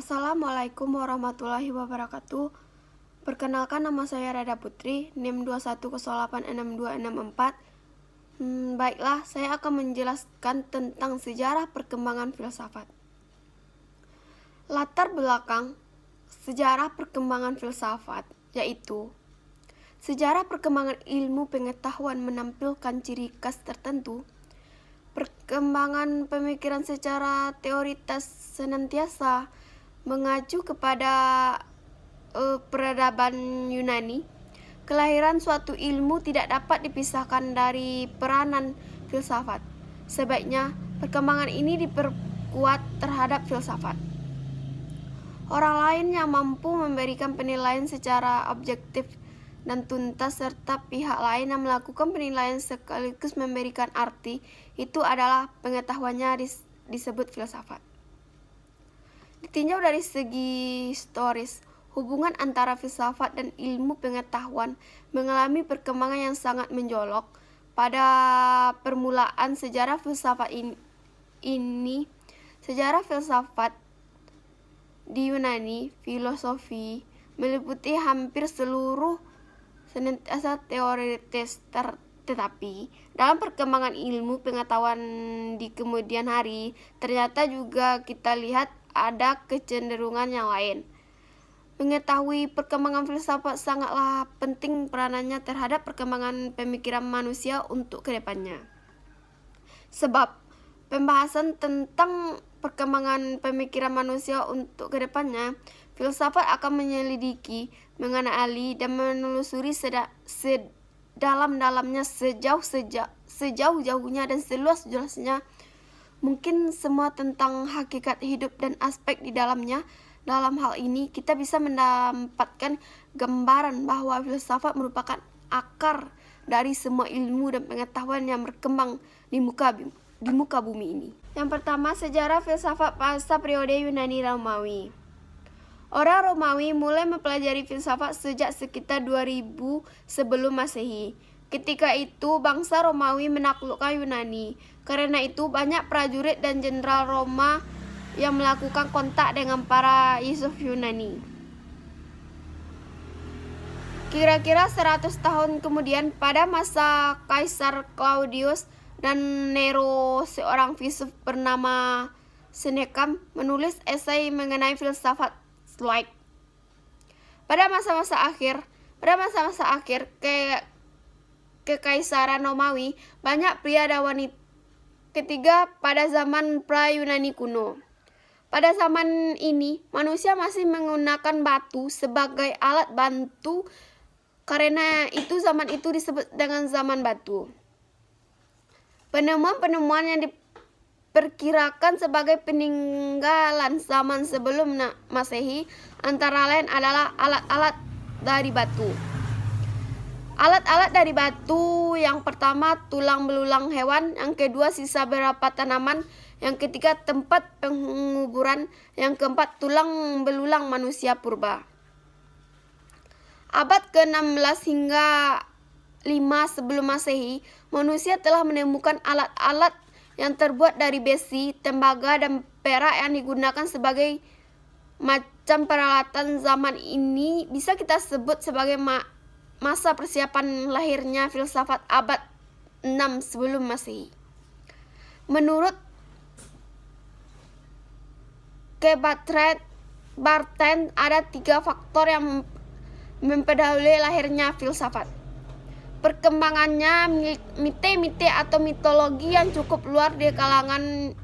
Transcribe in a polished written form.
Assalamualaikum warahmatullahi wabarakatuh. Perkenalkan, nama saya Rada Putri, NIM 21086264. Baiklah, saya akan menjelaskan tentang sejarah perkembangan filsafat. Latar belakang sejarah perkembangan filsafat yaitu sejarah perkembangan ilmu pengetahuan menampilkan ciri khas tertentu. Perkembangan pemikiran secara teoritas senantiasa mengacu kepada peradaban Yunani. Kelahiran suatu ilmu tidak dapat dipisahkan dari peranan filsafat. Sebaiknya perkembangan ini diperkuat terhadap filsafat. Orang lain yang mampu memberikan penilaian secara objektif dan tuntas serta pihak lain yang melakukan penilaian sekaligus memberikan arti, itu adalah pengetahuannya disebut filsafat. Ditinjau dari segi historis, hubungan antara filsafat dan ilmu pengetahuan mengalami perkembangan yang sangat menjolok. Pada permulaan sejarah filsafat ini sejarah filsafat di Yunani, filosofi meliputi hampir seluruh senantiasa teoritis, tetapi dalam perkembangan ilmu pengetahuan di kemudian hari, ternyata juga kita lihat ada kecenderungan yang lain. Mengetahui perkembangan filsafat sangatlah penting peranannya terhadap perkembangan pemikiran manusia untuk kedepannya. Sebab pembahasan tentang perkembangan pemikiran manusia untuk kedepannya, filsafat akan menyelidiki, mengenali, dan menelusuri sedalam-dalamnya, sejauh-jauhnya, dan seluas-luasnya mungkin semua tentang hakikat hidup dan aspek di dalamnya. Dalam hal ini, kita bisa mendapatkan gambaran bahwa filsafat merupakan akar dari semua ilmu dan pengetahuan yang berkembang di muka bumi ini. Yang pertama, sejarah filsafat pada periode Yunani Romawi. Orang Romawi mulai mempelajari filsafat sejak sekitar 2000 sebelum Masehi. Ketika itu, bangsa Romawi menaklukkan Yunani. Karena itu, banyak prajurit dan jenderal Roma yang melakukan kontak dengan para filsuf Yunani. Kira-kira 100 tahun kemudian, pada masa Kaisar Claudius dan Nero, seorang filsuf bernama Seneca menulis esai mengenai filsafat Stoik. Pada masa-masa akhir kekaisaran Romawi, banyak pria dan wanita. Ketiga, pada zaman pra-Yunani kuno. Pada zaman ini, manusia masih menggunakan batu sebagai alat bantu, karena itu zaman itu disebut dengan zaman batu. Penemuan-penemuan yang diperkirakan sebagai peninggalan zaman sebelum Masehi antara lain adalah alat-alat dari batu. Alat-alat dari batu, yang pertama tulang belulang hewan, yang kedua sisa beberapa tanaman, yang ketiga tempat penguburan, yang keempat tulang belulang manusia purba. Abad ke-16 hingga 5 sebelum Masehi, manusia telah menemukan alat-alat yang terbuat dari besi, tembaga, dan perak yang digunakan sebagai macam peralatan. Zaman ini bisa kita sebut sebagai masa persiapan lahirnya filsafat abad 6 sebelum Masehi. Menurut Barthes, ada 3 faktor yang memperdahului lahirnya filsafat. Perkembangannya mite-mite atau mitologi yang cukup luar di kalangan